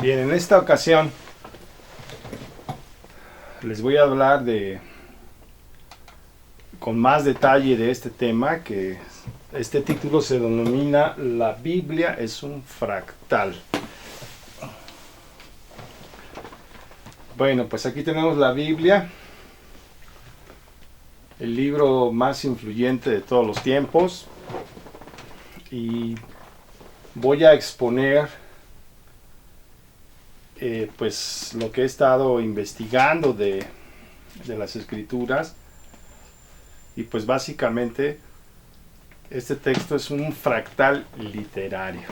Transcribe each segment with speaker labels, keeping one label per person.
Speaker 1: Bien, en esta ocasión les voy a hablar con más detalle de este tema, que este título se denomina La Biblia es un fractal. Bueno, pues aquí tenemos la Biblia, el libro más influyente de todos los tiempos, y voy a exponer pues lo que he estado investigando de las escrituras. Y pues básicamente este texto es un fractal literario.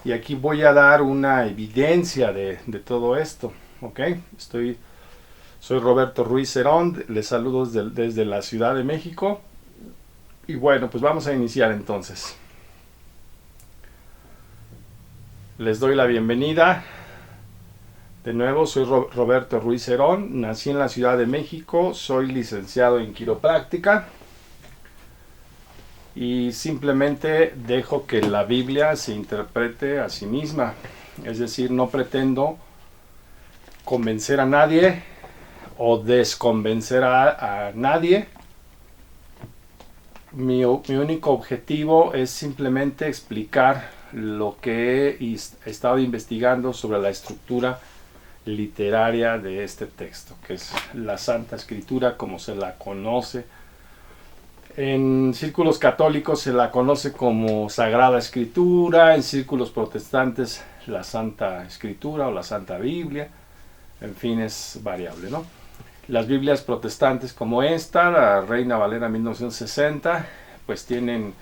Speaker 1: Y aquí voy a dar una evidencia de todo esto. ¿Ok? Soy Roberto Ruiz Cerón, les saludo desde la Ciudad de México. Y bueno, pues vamos a iniciar entonces. Les doy la bienvenida. De nuevo, soy Roberto Ruiz Cerón, nací en la Ciudad de México, soy licenciado en quiropráctica y simplemente dejo que la Biblia se interprete a sí misma. Es decir, no pretendo convencer a nadie o desconvencer a nadie. Mi único objetivo es simplemente explicar lo que he estado investigando sobre la estructura literaria de este texto, que es la Santa Escritura como se la conoce. En círculos católicos se la conoce como Sagrada Escritura, en círculos protestantes la Santa Escritura o la Santa Biblia, en fin, es variable, ¿no? Las Biblias protestantes como esta, la Reina Valera 1960, pues tienen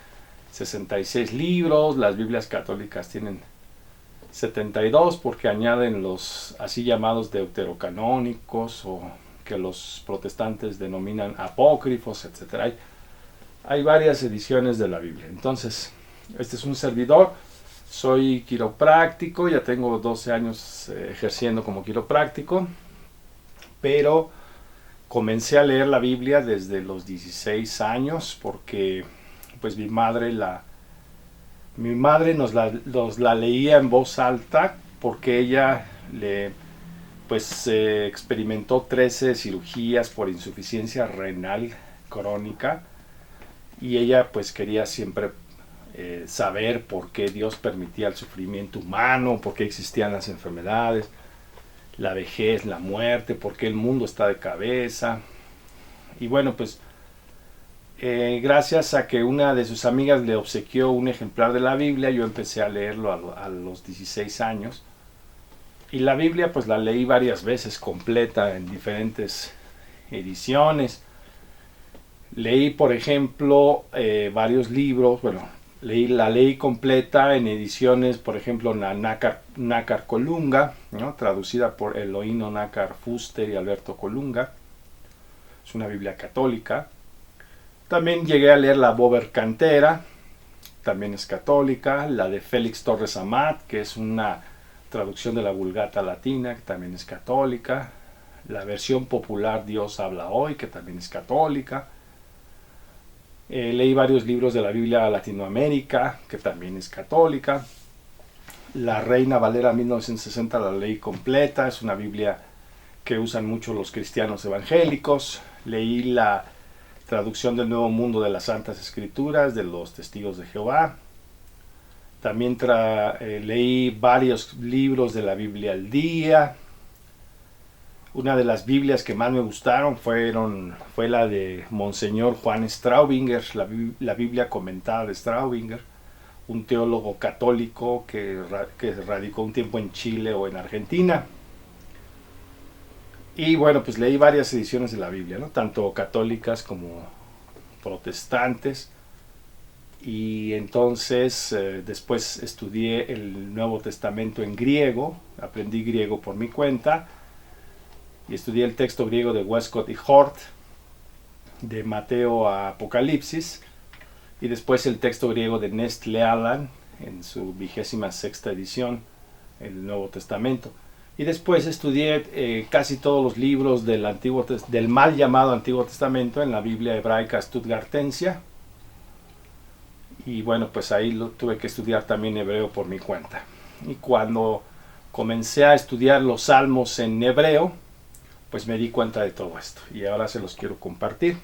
Speaker 1: 66 libros, las Biblias católicas tienen 72 porque añaden los así llamados deuterocanónicos, o que los protestantes denominan apócrifos, etc. Hay varias ediciones de la Biblia. Entonces, este es un servidor, soy quiropráctico, ya tengo 12 años ejerciendo como quiropráctico, pero comencé a leer la Biblia desde los 16 años porque pues mi madre nos la leía en voz alta, porque ella experimentó 13 cirugías por insuficiencia renal crónica, y ella pues quería siempre saber por qué Dios permitía el sufrimiento humano, por qué existían las enfermedades, la vejez, la muerte, por qué el mundo está de cabeza. Y bueno, pues gracias a que una de sus amigas le obsequió un ejemplar de la Biblia, yo empecé a leerlo a los 16 años. Y la Biblia pues la leí varias veces completa en diferentes ediciones. Leí, por ejemplo, varios libros. Bueno, la leí completa en ediciones, por ejemplo, Nácar Colunga, ¿no? Traducida por Eloíno Nácar Fuster y Alberto Colunga. Es una Biblia católica. También llegué a leer la Bober Cantera, también es católica. La de Félix Torres Amat, que es una traducción de la Vulgata latina, que también es católica. La versión popular Dios habla hoy, que también es católica. Leí varios libros de la Biblia Latinoamérica, que también es católica. La Reina Valera 1960 la leí completa, es una Biblia que usan mucho los cristianos evangélicos. Leí la traducción del Nuevo Mundo de las Santas Escrituras de los Testigos de Jehová. También leí varios libros de la Biblia al día. Una de las Biblias que más me gustaron fue la de Monseñor Juan Straubinger, la Biblia comentada de Straubinger, un teólogo católico que radicó un tiempo en Chile o en Argentina. Y bueno, pues leí varias ediciones de la Biblia, ¿no? Tanto católicas como protestantes. Y entonces después estudié el Nuevo Testamento en griego, aprendí griego por mi cuenta, y estudié el texto griego de Westcott y Hort, de Mateo a Apocalipsis, y después el texto griego de Nestle Aland en su 26ª edición, el Nuevo Testamento. Y después estudié casi todos los libros del mal llamado Antiguo Testamento en la Biblia hebraica Stuttgartensia. Y bueno, pues ahí tuve que estudiar también hebreo por mi cuenta. y cuando comencé a estudiar los salmos en hebreo, pues me di cuenta de todo esto y ahora se los quiero compartir.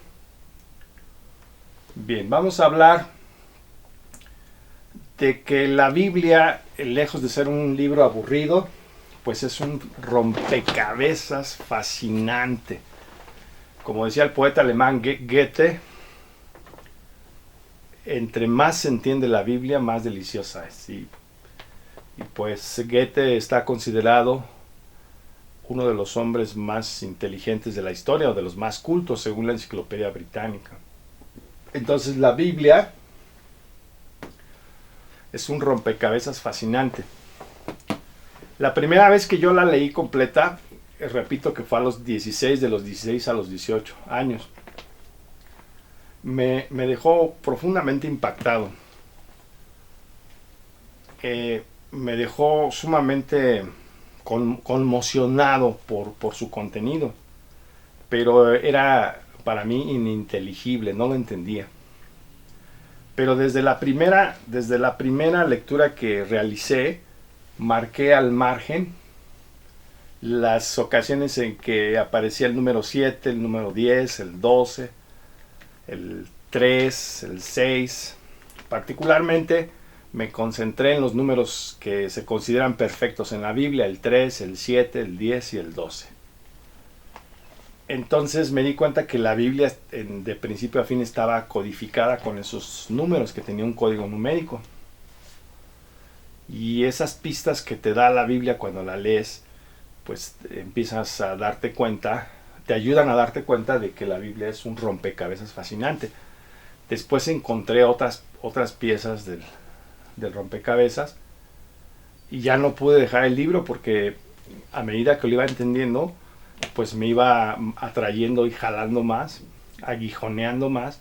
Speaker 1: Bien, vamos a hablar de que la Biblia, lejos de ser un libro aburrido, pues es un rompecabezas fascinante. Como decía el poeta alemán Goethe, entre más se entiende la Biblia, más deliciosa es. Y pues Goethe está considerado uno de los hombres más inteligentes de la historia, o de los más cultos, según la Enciclopedia Británica. Entonces la Biblia es un rompecabezas fascinante. La primera vez que yo la leí completa, repito que fue a los 16, de los 16 a los 18 años, me dejó profundamente impactado. Me dejó sumamente conmocionado por su contenido, pero era para mí ininteligible, no lo entendía. Pero desde la primera lectura que realicé, marqué al margen las ocasiones en que aparecía el número 7, el número 10, el 12, el 3, el 6. Particularmente me concentré en los números que se consideran perfectos en la Biblia, el 3, el 7, el 10 y el 12. Entonces me di cuenta que la Biblia de principio a fin estaba codificada con esos números, que tenía un código numérico. Y esas pistas que te da la Biblia cuando la lees, pues empiezas a darte cuenta, te ayudan a darte cuenta de que la Biblia es un rompecabezas fascinante. Después encontré otras piezas del rompecabezas y ya no pude dejar el libro, porque a medida que lo iba entendiendo, pues me iba atrayendo y jalando más, aguijoneando más,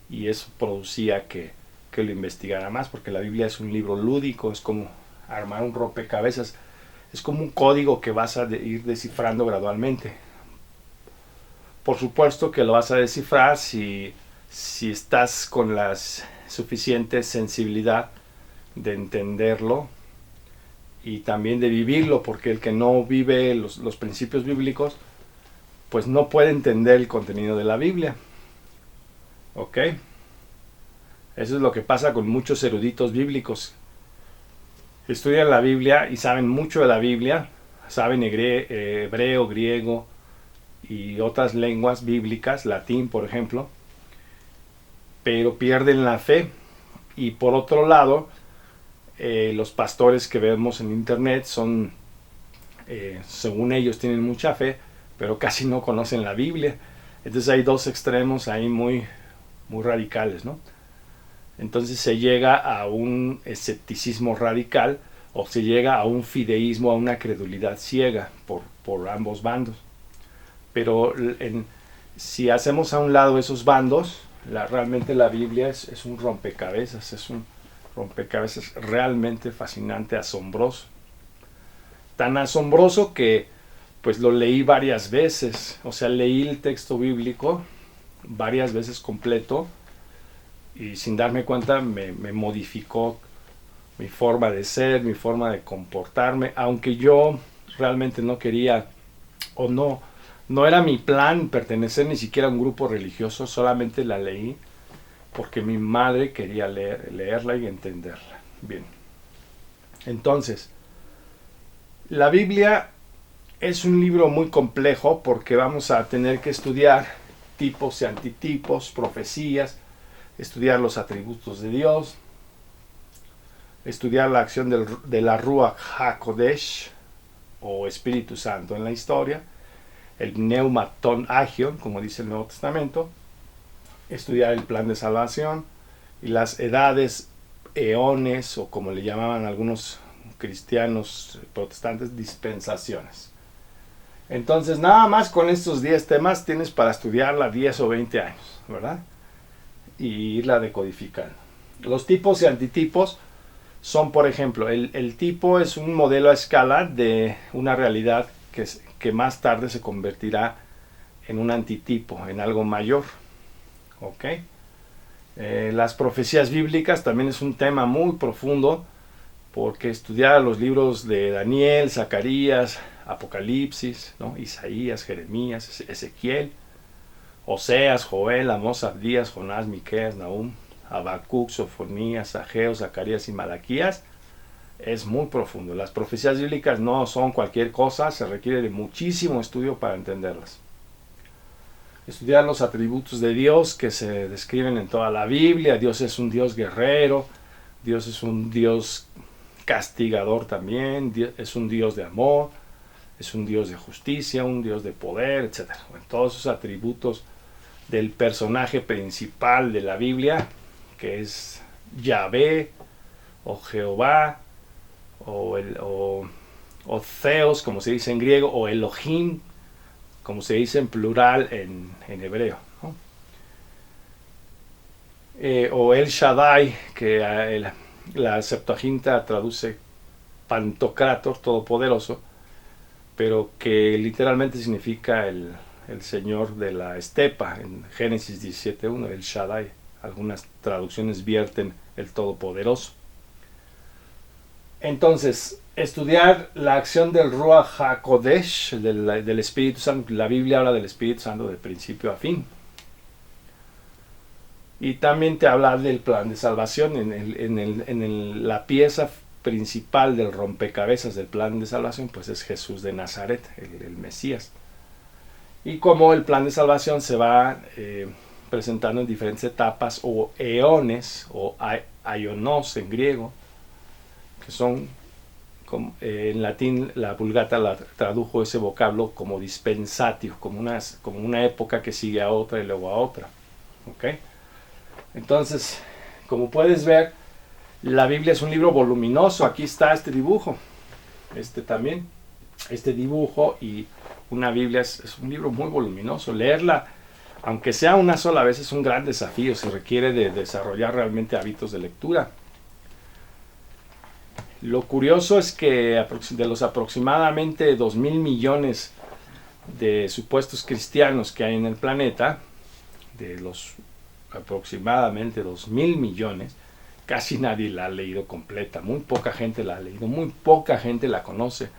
Speaker 1: y eso producía que lo investigara más, porque la Biblia es un libro lúdico, es como armar un rompecabezas, es como un código que vas a ir descifrando gradualmente. Por supuesto que lo vas a descifrar si estás con la suficiente sensibilidad de entenderlo y también de vivirlo, porque el que no vive los principios bíblicos, pues no puede entender el contenido de la Biblia. ¿Ok? Eso es lo que pasa con muchos eruditos bíblicos. Estudian la Biblia y saben mucho de la Biblia, saben hebreo, griego y otras lenguas bíblicas, latín por ejemplo, pero pierden la fe. Y por otro lado, los pastores que vemos en internet son, según ellos tienen mucha fe, pero casi no conocen la Biblia. Entonces hay dos extremos ahí muy radicales, ¿no? Entonces se llega a un escepticismo radical, o se llega a un fideísmo, a una credulidad ciega por ambos bandos. Pero si hacemos a un lado esos bandos, realmente la Biblia es un rompecabezas, es un rompecabezas realmente fascinante, asombroso. Tan asombroso que pues lo leí varias veces, o sea, leí el texto bíblico varias veces completo, y sin darme cuenta me modificó mi forma de ser, mi forma de comportarme, aunque yo realmente no quería, o no era mi plan pertenecer ni siquiera a un grupo religioso, solamente la leí porque mi madre quería leerla y entenderla. Bien. Entonces, la Biblia es un libro muy complejo, porque vamos a tener que estudiar tipos y antitipos, profecías, estudiar los atributos de Dios, estudiar la acción de la Ruach HaKodesh, o Espíritu Santo en la historia, el Pneumaton Agion, como dice el Nuevo Testamento, estudiar el plan de salvación y las edades, eones, o como le llamaban algunos cristianos protestantes, dispensaciones. Entonces, nada más con estos 10 temas tienes para estudiarla 10 o 20 años, ¿verdad? Y irla decodificando. Los tipos y antitipos son, por ejemplo, el tipo es un modelo a escala de una realidad que más tarde se convertirá en un antitipo, en algo mayor. ¿Ok? Las profecías bíblicas también es un tema muy profundo, porque estudiar los libros de Daniel, Zacarías, Apocalipsis, ¿no? Isaías, Jeremías, Ezequiel, Oseas, Joel, Amós, Abdías, Jonás, Miqueas, Nahum, Habacuc, Sofonías, Ageo, Zacarías y Malaquías, es muy profundo. Las profecías bíblicas no son cualquier cosa, se requiere de muchísimo estudio para entenderlas. Estudiar los atributos de Dios que se describen en toda la Biblia. Dios es un Dios guerrero, Dios es un Dios castigador también, es un Dios de amor, es un Dios de justicia, un Dios de poder, etc. Bueno, todos esos atributos del personaje principal de la Biblia, que es Yahvé, o Jehová, o Theos, como se dice en griego, o Elohim, como se dice en plural en hebreo, ¿no? O El Shaddai, que la Septuaginta traduce Pantocrator, todopoderoso, pero que literalmente significa el Señor de la estepa, en Génesis 17.1, El Shaddai. Algunas traducciones vierten el todopoderoso. Entonces, estudiar la acción del Ruach HaKodesh, del Espíritu Santo. La Biblia habla del Espíritu Santo de principio a fin. Y también te habla del plan de salvación en la pieza principal del rompecabezas del plan de salvación, pues es Jesús de Nazaret, el Mesías. Y como el plan de salvación se va presentando en diferentes etapas o eones, o aionos en griego, que son, en latín la Vulgata tradujo ese vocablo como dispensatio, como una época que sigue a otra y luego a otra. ¿Okay? Entonces, como puedes ver, la Biblia es un libro voluminoso. Aquí está este dibujo, también, este dibujo, y una Biblia es un libro muy voluminoso. Leerla, aunque sea una sola vez, es un gran desafío. Se requiere de desarrollar realmente hábitos de lectura. Lo curioso es que de los aproximadamente 2.000 millones de supuestos cristianos que hay en el planeta, de los aproximadamente 2.000 millones, casi nadie la ha leído completa. Muy poca gente la ha leído, muy poca gente la conoce.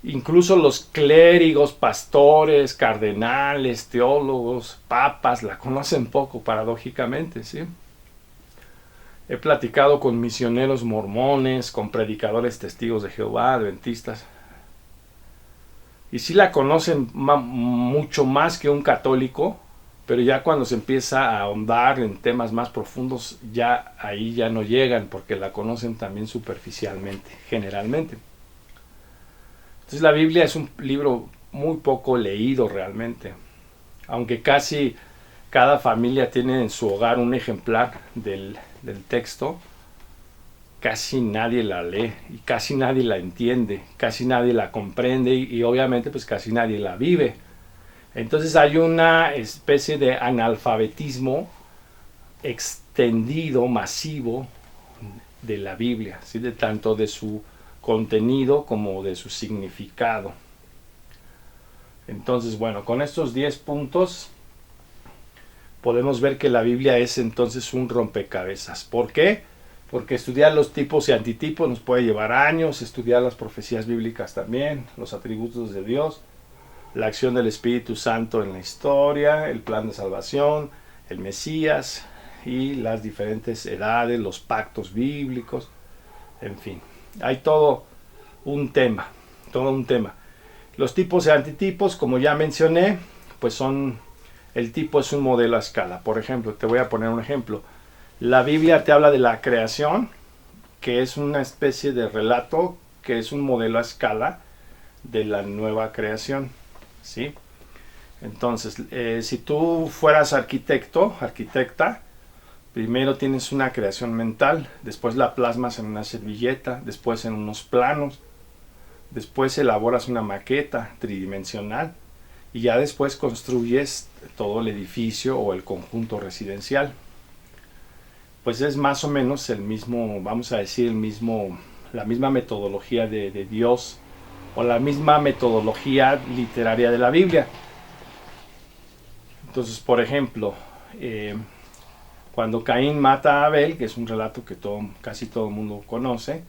Speaker 1: Incluso los clérigos, pastores, cardenales, teólogos, papas la conocen poco, paradójicamente, ¿sí? He platicado con misioneros mormones, con predicadores testigos de Jehová, adventistas, y sí la conocen mucho más que un católico, pero ya cuando se empieza a ahondar en temas más profundos, ya ahí ya no llegan, porque la conocen también superficialmente, generalmente. Entonces la Biblia es un libro muy poco leído realmente, aunque casi cada familia tiene en su hogar un ejemplar del texto. Casi nadie la lee y casi nadie la entiende, casi nadie la comprende y obviamente pues casi nadie la vive. Entonces hay una especie de analfabetismo extendido, masivo de la Biblia, ¿sí? Tanto de su contenido como de su significado. Entonces, bueno, con estos 10 puntos podemos ver que la Biblia es entonces un rompecabezas. ¿Por qué? Porque estudiar los tipos y antitipos nos puede llevar años, estudiar las profecías bíblicas también, los atributos de Dios, la acción del Espíritu Santo en la historia, el plan de salvación, el Mesías y las diferentes edades, los pactos bíblicos, en fin. Hay todo un tema. Los tipos y antitipos, como ya mencioné, pues el tipo es un modelo a escala. Por ejemplo, te voy a poner un ejemplo. La Biblia te habla de la creación, que es una especie de relato, que es un modelo a escala de la nueva creación, ¿sí? Entonces, si tú fueras arquitecta, primero tienes una creación mental, después la plasmas en una servilleta, después en unos planos, después elaboras una maqueta tridimensional y ya después construyes todo el edificio o el conjunto residencial. Pues es más o menos el mismo, vamos a decir, la misma metodología de Dios, o la misma metodología literaria de la Biblia. Entonces, por ejemplo, cuando Caín mata a Abel, que es un relato que casi todo el mundo conoce,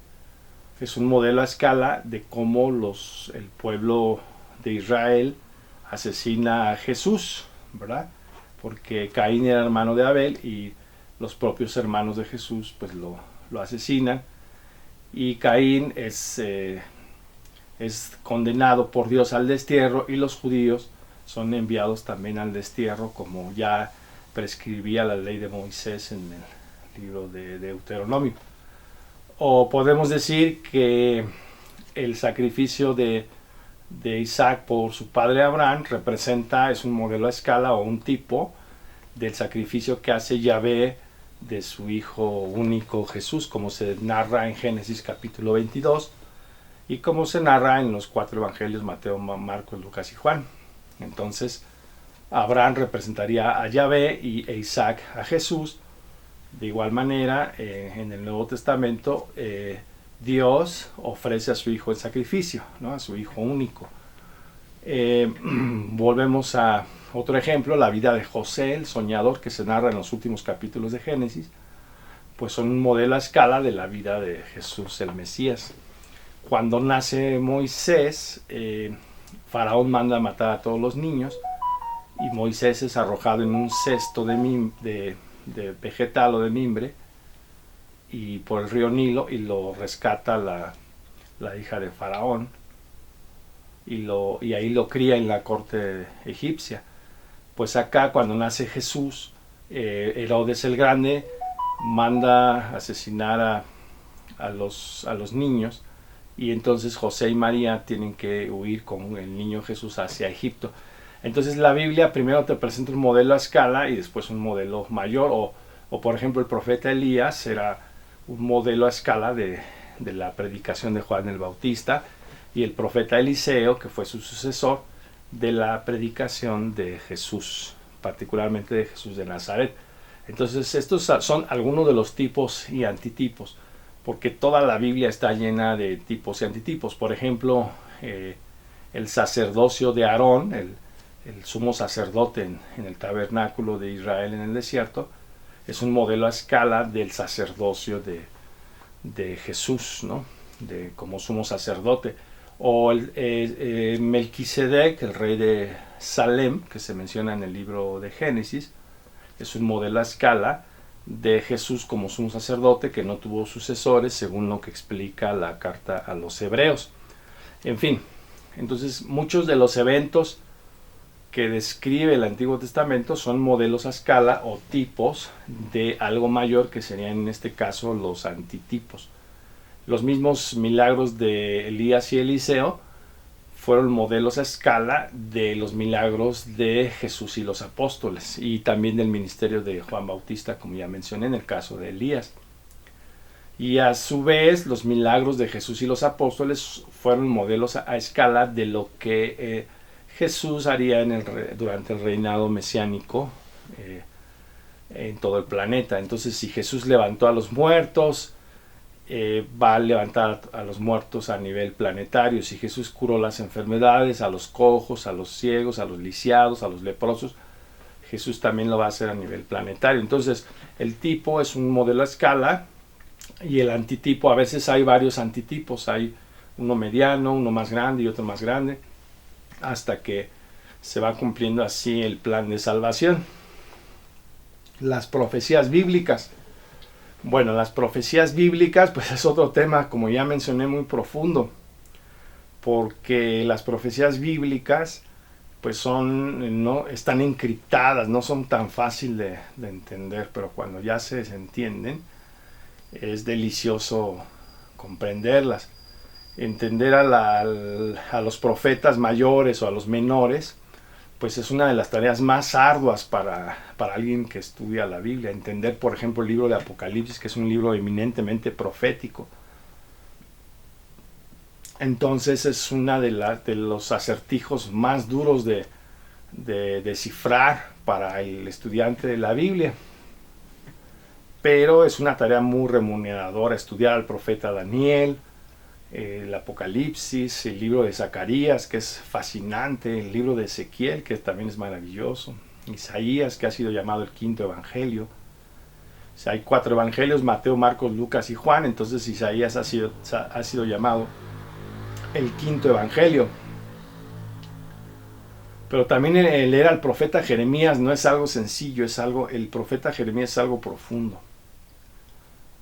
Speaker 1: Es un modelo a escala de cómo el pueblo de Israel asesina a Jesús, ¿verdad? Porque Caín era hermano de Abel y los propios hermanos de Jesús pues lo asesinan, y Caín es condenado por Dios al destierro, y los judíos son enviados también al destierro, como ya prescribía la ley de Moisés en el libro de Deuteronomio. O podemos decir que el sacrificio de Isaac por su padre Abraham es un modelo a escala o un tipo del sacrificio que hace Yahvé de su hijo único Jesús, como se narra en Génesis capítulo 22 y como se narra en los 4 evangelios, Mateo, Marcos, Lucas y Juan. Entonces Abraham representaría a Yahvé e Isaac a Jesús. De igual manera, en el Nuevo Testamento, Dios ofrece a su Hijo en sacrificio, ¿no? A su Hijo único. Volvemos a otro ejemplo, la vida de José, el soñador, que se narra en los últimos capítulos de Génesis, pues son un modelo a escala de la vida de Jesús, el Mesías. Cuando nace Moisés, Faraón manda a matar a todos los niños, y Moisés es arrojado en un cesto de vegetal o de mimbre y por el río Nilo, y lo rescata la hija de Faraón, y ahí lo cría en la corte egipcia. Pues acá, cuando nace Jesús, Herodes el Grande manda asesinar a los niños, y entonces José y María tienen que huir con el niño Jesús hacia Egipto. Entonces la Biblia primero te presenta un modelo a escala y después un modelo mayor, o por ejemplo el profeta Elías era un modelo a escala de la predicación de Juan el Bautista, y el profeta Eliseo, que fue su sucesor, de la predicación de Jesús, particularmente de Jesús de Nazaret. Entonces estos son algunos de los tipos y antitipos, porque toda la Biblia está llena de tipos y antitipos. Por ejemplo, el sacerdocio de Aarón, el sumo sacerdote en el tabernáculo de Israel en el desierto, es un modelo a escala del sacerdocio de Jesús, ¿no? Como sumo sacerdote. O Melquisedec, el rey de Salem, que se menciona en el libro de Génesis, es un modelo a escala de Jesús como sumo sacerdote, que no tuvo sucesores, según lo que explica la carta a los hebreos. En fin, entonces muchos de los eventos que describe el Antiguo Testamento son modelos a escala o tipos de algo mayor, que serían en este caso los antitipos. Los mismos milagros de Elías y Eliseo fueron modelos a escala de los milagros de Jesús y los apóstoles, y también del ministerio de Juan Bautista, como ya mencioné en el caso de Elías. Y a su vez los milagros de Jesús y los apóstoles fueron modelos a escala de lo que Jesús haría durante el reinado mesiánico en todo el planeta. Entonces, si Jesús levantó a los muertos, va a levantar a los muertos a nivel planetario. Si Jesús curó las enfermedades, a los cojos, a los ciegos, a los lisiados, a los leprosos, Jesús también lo va a hacer a nivel planetario. Entonces, el tipo es un modelo a escala, y el antitipo, a veces hay varios antitipos, hay uno mediano, uno más grande y otro más grande, hasta que se va cumpliendo así el plan de salvación. Las profecías bíblicas. Bueno, las profecías bíblicas pues es otro tema, como ya mencioné, muy profundo, porque las profecías bíblicas pues están encriptadas, no son tan fácil de entender, pero cuando ya se entienden es delicioso comprenderlas. Entender a los profetas mayores o a los menores pues es una de las tareas más arduas para alguien que estudia la Biblia. Entender, por ejemplo, el libro de Apocalipsis, que es un libro eminentemente profético. Entonces es una de los acertijos más duros de descifrar para el estudiante de la Biblia. Pero es una tarea muy remuneradora estudiar al profeta Daniel, el Apocalipsis, el libro de Zacarías, que es fascinante, el libro de Ezequiel, que también es maravilloso, Isaías, que ha sido llamado el quinto evangelio, O sea, hay 4 evangelios, Mateo, Marcos, Lucas y Juan. Entonces Isaías ha sido llamado el 5.º evangelio. Pero también el leer al profeta Jeremías no es algo sencillo, el profeta Jeremías es algo profundo,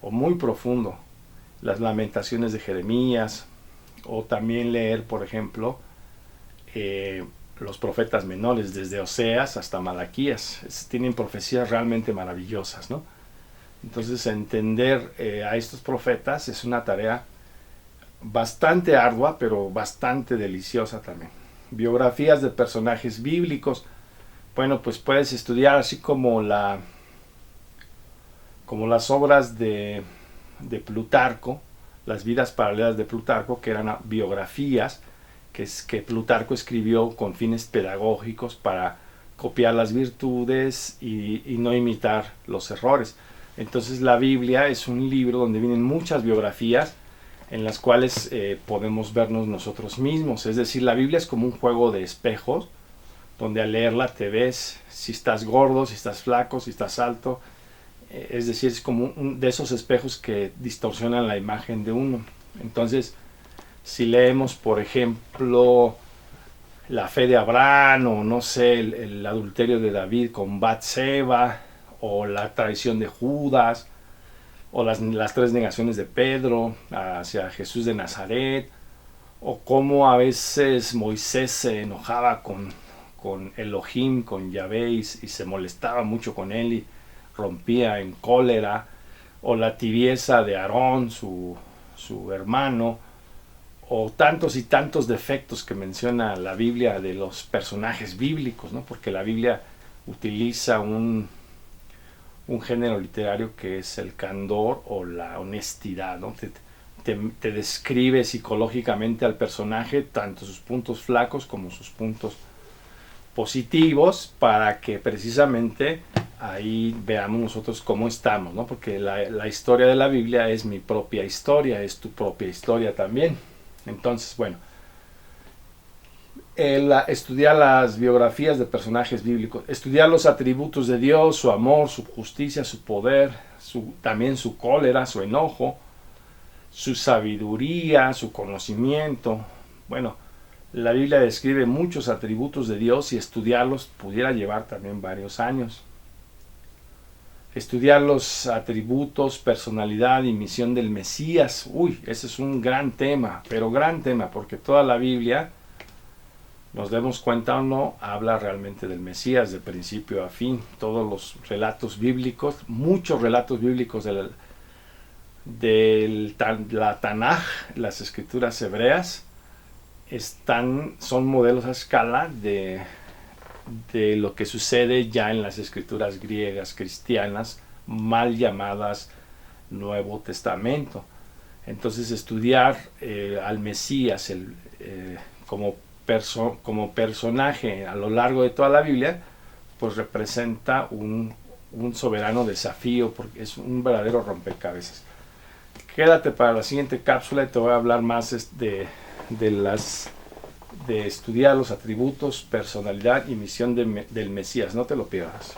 Speaker 1: o muy profundo. Las lamentaciones de Jeremías, o también leer, por ejemplo, los profetas menores, desde Oseas hasta Malaquías. Tienen profecías realmente maravillosas, ¿no? Entonces, entender a estos profetas es una tarea bastante ardua, pero bastante deliciosa también. Biografías de personajes bíblicos. Bueno, pues puedes estudiar así como las obras de Plutarco, las vidas paralelas de Plutarco, que eran biografías que Plutarco escribió con fines pedagógicos para copiar las virtudes y no imitar los errores. Entonces la Biblia es un libro donde vienen muchas biografías en las cuales podemos vernos nosotros mismos. Es decir, la Biblia es como un juego de espejos, donde al leerla te ves si estás gordo, si estás flaco, si estás alto. Es decir, es como de esos espejos que distorsionan la imagen de uno. Entonces, si leemos, por ejemplo, la fe de Abraham, o no sé, el adulterio de David con Batseba, o la traición de Judas, o las 3 negaciones de Pedro hacia Jesús de Nazaret, o cómo a veces Moisés se enojaba con Elohim, con Yahvé, y se molestaba mucho con él y rompía en cólera, o la tibieza de Aarón, su hermano, o tantos y tantos defectos que menciona la Biblia de los personajes bíblicos, ¿no? Porque la Biblia utiliza un género literario que es el candor o la honestidad, ¿no? Te describe psicológicamente al personaje, tanto sus puntos flacos como sus puntos positivos, para que precisamente ahí veamos nosotros cómo estamos, ¿no? Porque la historia de la Biblia es mi propia historia, es tu propia historia también. Entonces, bueno, estudiar las biografías de personajes bíblicos, estudiar los atributos de Dios, su amor, su justicia, su poder, también su cólera, su enojo, su sabiduría, su conocimiento. Bueno, la Biblia describe muchos atributos de Dios y estudiarlos pudiera llevar también varios años. Estudiar los atributos, personalidad y misión del Mesías. Ese es un gran tema, pero gran tema, porque toda la Biblia, nos demos cuenta o no, habla realmente del Mesías de principio a fin. Todos los relatos bíblicos, muchos relatos bíblicos de la Tanaj, las escrituras hebreas, son modelos a escala de lo que sucede ya en las escrituras griegas cristianas, mal llamadas Nuevo Testamento. Entonces, estudiar al Mesías como personaje a lo largo de toda la Biblia, pues representa un soberano desafío, porque es un verdadero rompecabezas. Quédate para la siguiente cápsula y te voy a hablar más de estudiar los atributos, personalidad y misión del Mesías. No te lo pierdas.